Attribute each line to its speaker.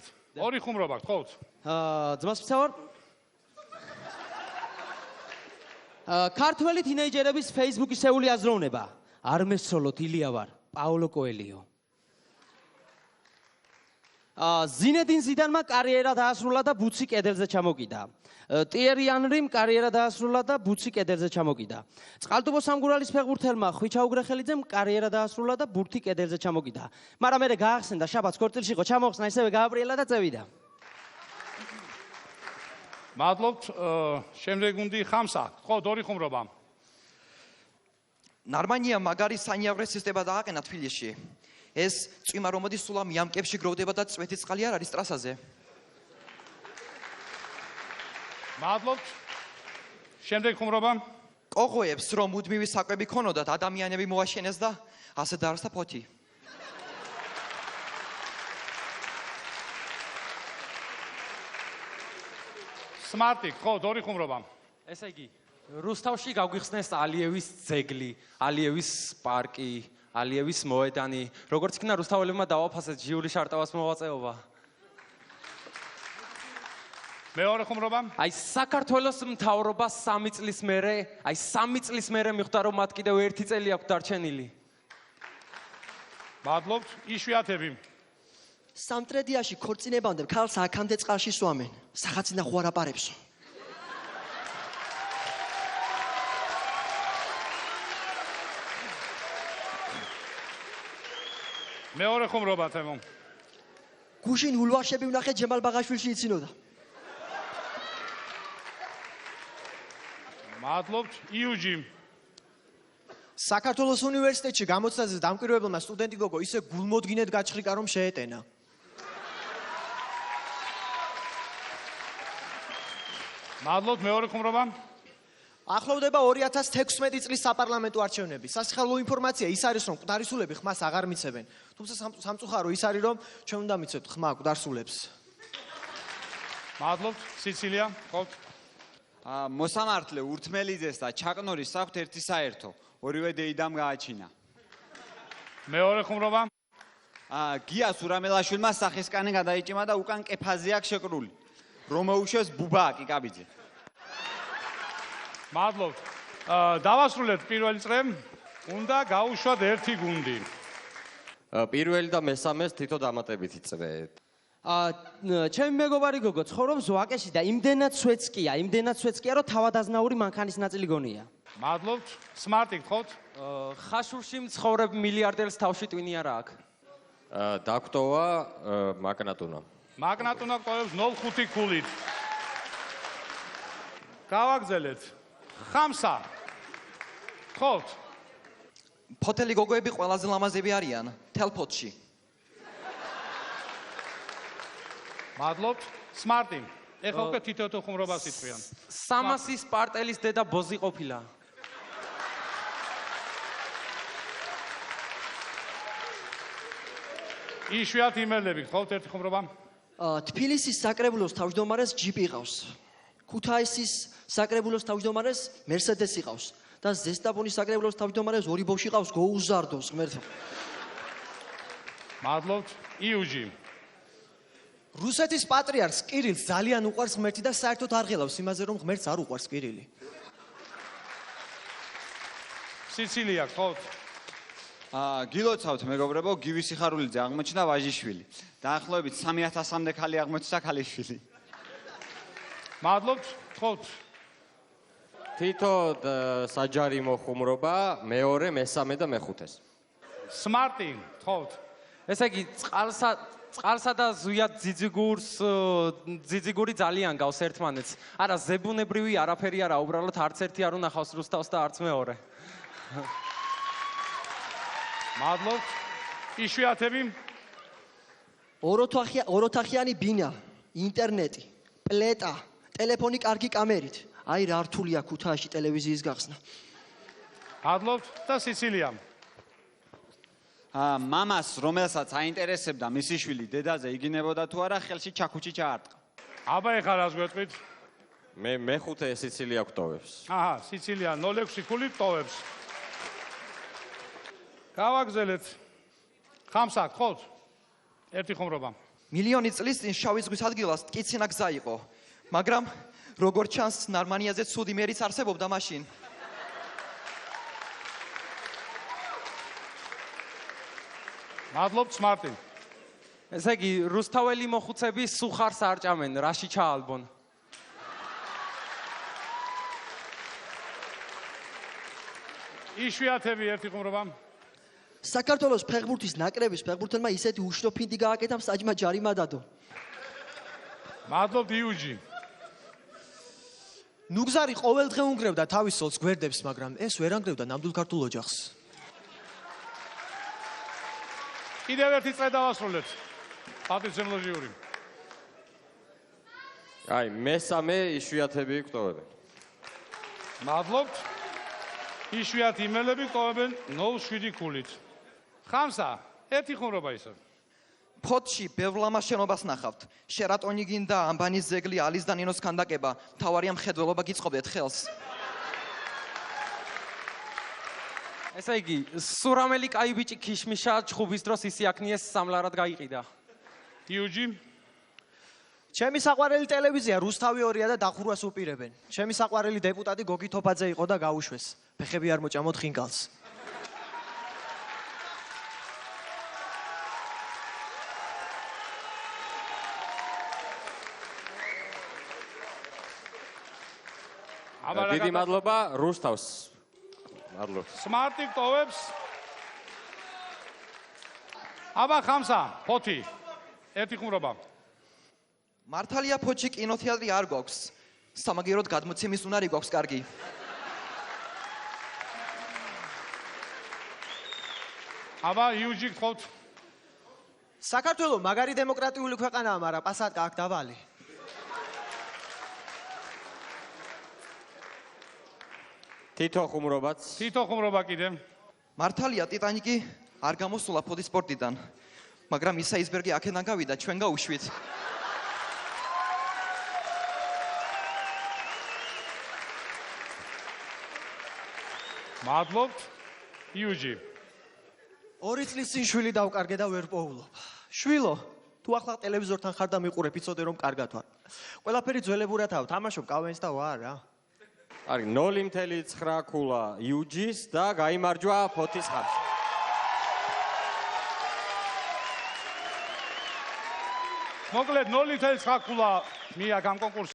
Speaker 1: დავასრულეთ. ორი ხუმრობა გთხოვთ.
Speaker 2: ძმასწავარ. ქართველი თინეიჯერების Facebook-ისეული აზროვნება. არ მესწოლოთ ილია ვარ, პაოლო კოელიო. ზინედინ ზიდანმა კარიერა დაასრულა და ბუცი კედელზე ჩამოკიდა. ტიერი ანრიმ კარიერა დაასრულა და ბუცი კედელზე ჩამოკიდა. წყალტუბო სამგურალის ფეხბურთელმა ხვიჩა უგრეხელიძემ კარიერა დაასრულა და ბურთი კედელზე ჩამოკიდა. მაგრამ მე გაახსენდა შაბათს ქორწილში იყო ჩამოხსნა ისევე გააბრიელა და წევიდა.
Speaker 1: მადლობთ. შემდეგ გუნდი ხამსა. გთხოვთ ორი ხუმრობა.
Speaker 3: ნარმანია მაგარი სანიაღვრე სისტემა დააყენა თბილისში. ეს წვიმა რომ მოდის სულ ამ იამკებში გროვდება და წვეთი წყალი არ არის ტრასაზე.
Speaker 1: მადლობთ. შემდეგ ხუმრობა.
Speaker 3: კოღოებს რომ მუდმივი საკვები ქონოდათ ადამიანები მოაშენეს და ასე დაარსდა ფოთი.
Speaker 1: სმარტი, გთხოვთ ორი ხუმრობა.
Speaker 4: ესე იგი, რუსთავში გაგვიხსნეს ალიევის ძეგლი, ალიევის პარკი, ალიევის მოედანი. როგორც იქნა რუსთაველებმა დავაფასეთ ჟიული შარტავას მოვაწეობა.
Speaker 1: მეორე ხუმრობა.
Speaker 4: აი საქართველოს მთავრობა 3 წლის მერე, აი 3 წლის მერე მიხვდა რომ მათ კიდევ 1 წელი აქვს დარჩენილი.
Speaker 1: მადლობთ. იშვიათები.
Speaker 5: სამტრედიაში ქორწინებამდე ქალს აქამდე წყალში სვამენ. სახაცინა ხო არ აპარებსო.
Speaker 1: მეორე ხუმრობა თემო.
Speaker 5: გუშინ ულვაშები ვნახე ჯემალ ბაღაშვილში იცინოდა.
Speaker 1: მადლობთ. იუჯი.
Speaker 6: საქართველოს უნივერსიტეტში გამოცდაზე დამკვირვებელმა სტუდენტი გოგო ისე გულმოდგინედ გაჩხრიკა რომ შეეტენა.
Speaker 1: მადლობთ. მეორე ხუმრობა.
Speaker 6: ახლოვდება 2016 წლის საპარლამენტო არჩევნები. სასიხალო ინფორმაცია ის არის რომ მკვდარისულები ხმას აღარ მიცემენ. თუმცა სამწუხარო ის არის რომ ჩვენ უნდა მიცემთ ხმა მკვდარსულებს.
Speaker 1: მადლობთ. სიცილია, გთხოვთ.
Speaker 7: მოსამართლე ურთმელიძეს და ჩაყნორის აქვთ ერთი საერთო. ორივე დეიდამ გააჩინა.
Speaker 1: მეორე ხუმრობა.
Speaker 7: გიას ურამელაშვილმა სახისკანი გადაიჭიმა და უკან კეფაზე აქვს შეკრული. რომ მოუშვეს ბუბა კიკაბიძე.
Speaker 1: მადლობთ. დავასრულეთ პირველი წრე. უნდა გაუშვათ ერთი გუნდი.
Speaker 8: პირველი და მესამეს თითო დამატებით იწვეთ.
Speaker 2: ჩემი მეგობარი გოგო ცხოვრობს ვაკეში და იმდენად სვეცკია, რომ თავადაზნაური მანქანის ნაწილი გონია.
Speaker 1: მადლობთ. სმარტი, გთხოვთ.
Speaker 4: ხაშურში მცხოვრებ მილიარდერს თავში ტვინი არა აქვს.
Speaker 8: დაგვტოვა მაგნატუნა.
Speaker 1: მაგნატუნა გტოვებს 0.5 ქულით. გავაგზელეთ. ხამსა. გთხოვთ.
Speaker 3: ფოთელი გოგოები ყველაზე ლამაზები არიან თელფოთში.
Speaker 1: მადლობთ. სმარტი. ეხლა უკვე თითო ხუმრობას იტყვიან.
Speaker 4: სამასის პარტელის დედა ბოზი ყოფილა.
Speaker 1: იშვიათ იმელები, გთხოვთ ერთი ხუმრობა.
Speaker 5: თბილისის საკრებულოს თავმჯდომარეს ჯიპი ყავს. ქუთაისის საკრებულოს თავმჯდომარეს მერსედესი ყავს და ზესტაფონის საკრებულოს თავმჯდომარეს ორი ბავშვი ყავს გოუზარდოს ღმერთო.
Speaker 1: მადლობთ. იუჯი.
Speaker 6: რუსეთის პატრიარქს კირილს ძალიან უყვარს ღმერთი და საერთოდ არ ღელავს იმაზე რომ ღმერთს არ უყვარს კირილი.
Speaker 1: სიცილია, გთხოვთ.
Speaker 7: გილოცავთ მეგობრებო, გივი სიხარულიძე აღმოჩნდა ვაჟიშვილი. დაახლოებით 3000-მდე ქალი აღმოჩნდა ქალიშვილი.
Speaker 1: მადლობთ. გთხოვთ.
Speaker 8: თითო საჯარი მოხუმრობა, მეორე, მესამე და მეხუთეს.
Speaker 1: სმარტი, გთხოვთ.
Speaker 4: ესე იგი წყალსა და ზույად ძიძიგური ძალიან გავს ერთმანეთს. არა ზებუნებრივი არაფერი არა, უბრალოდ არც ერთი არ უნახავს რუსთავს და არც მეორე.
Speaker 1: მადლობთ. იშვიათები.
Speaker 5: ოროთახიანი ბინა, ინტერნეტი, პლეტა, ტელეფონი კარგი კამერით. აი რა რთულია ქუთაისში ტელევიზიის გახსნა.
Speaker 1: მადლობთ და სიცილია.
Speaker 7: მამას, რომელსაც აინტერესებდა მისი შვილი დედაზე იგინებოდა თუ არა, ხელში ჩაქუჩი ჩაარტყა.
Speaker 1: აბა ეხლა რას გვეტყვით?
Speaker 8: მე მეხუთე სიცილია გვტოვებს.
Speaker 1: აჰა, სიცილია 0.6 ქულით ტოვებს. გავაგზელეთ. ხამსა, გთხოვთ. ერთი ხუმრობა.
Speaker 3: მილიონი წლის წინ შავი ზღვის ადგილას ტკიცინა გზა იყო. მაგრამ როგორც ჩანს, ნარმანიაზე ცუდი მერიც არსებობდა მაშინ.
Speaker 1: მადლობთ სმარტი.
Speaker 4: ესე იგი, რუსთაველი მოხუცები სუხარს არ ჭამენ, რაში ჩაალბონ?
Speaker 1: იშვიათები ერთი ხუმრობა.
Speaker 5: საქართველოს ფეხბურთის ნაკრების ფეხბურთელმა ისეთი უშნო ფინტი გააკეთა, საჯმა ჯარიმა დადო.
Speaker 1: მადლობთ იუჯი.
Speaker 6: ნუგზარი ყოველდღე უნგრევდა თავის სოლს გვერდებს, მაგრამ ეს ვერ ანგრევდა ნამდვილ ქართულ ოჯახს.
Speaker 1: კიდევ ერთი წრე დავასრულებთ. პატივცემლო ჟიური.
Speaker 8: აი, მესამე იშვიათები გვტოვებენ.
Speaker 1: მადლობთ. იშვიათი იმელები გვტოვებენ 0.7 ქულით. ხამსა, ერთი ხუმრობა ისევ.
Speaker 3: ფოთში ბევრ ლამას შენობას ნახავთ. შერატონი გინდა, ამბანის ზეგლი, ალის და ნინოს ქანდაკება. მთავარია მხედველობა გიწყობდეთ ხელს.
Speaker 4: ესე იგი, სურამელი კაი ბიჭი ქიშმიშა ჩხუბის დროს ისიაქნიეს სამლარად გაიყიდა.
Speaker 1: იუჯი.
Speaker 6: ჩემი საყვარელი ტელევიზია რუსთავი 2-ია და დახურვას უპირებენ. ჩემი საყვარელი დეპუტატი გოგი თოფაძე იყო და გაუშვეს. ფეხები არ მოჭამოთ ხინკალს.
Speaker 8: დიდი მადლობა რუსთავს. მადლობა.
Speaker 1: სმარტი გვტოვებს. აბა ხამსა, ფოთი. ერთი ხუმრობა.
Speaker 3: მართალია ფოთში კინოთეატრი არ გვაქვს. სამაგიეროდ გადმოცემის უნარი გვაქვს კარგი.
Speaker 1: აბა იუჯი გთხოვთ.
Speaker 6: საქართველოს მაგარი დემოკრატიული ქვეყანაა, მაგრამ პასატკა აქ დავალი.
Speaker 8: თითო ხუმრობაც.
Speaker 1: თითო ხუმრობა კიდე.
Speaker 3: მართალია ტიტანიკი არ გამოსულა ფოდის სპორტიდან, მაგრამ ის აისბერგი აქედან გავიდა, ჩვენ გაუშვით.
Speaker 1: მადლობთ. იუჯი.
Speaker 6: 2 წლის წინ შვილი დავკარგე და ვერ პოულობ. შვილო, თუ ახლა ტელევიზორთან ხარ და მიყურებ, იცოდე რომ კარგად ვარ. ყველაფერი ძველებურათაა, თამაშობ კავენს და ვარ რა.
Speaker 8: არის 0.9 ქულა იუჯის და გაიმარჯვა ფოთის ხარჯი.
Speaker 1: მოკლედ 0.9 ქულა მიაქ ამ კონკურსს.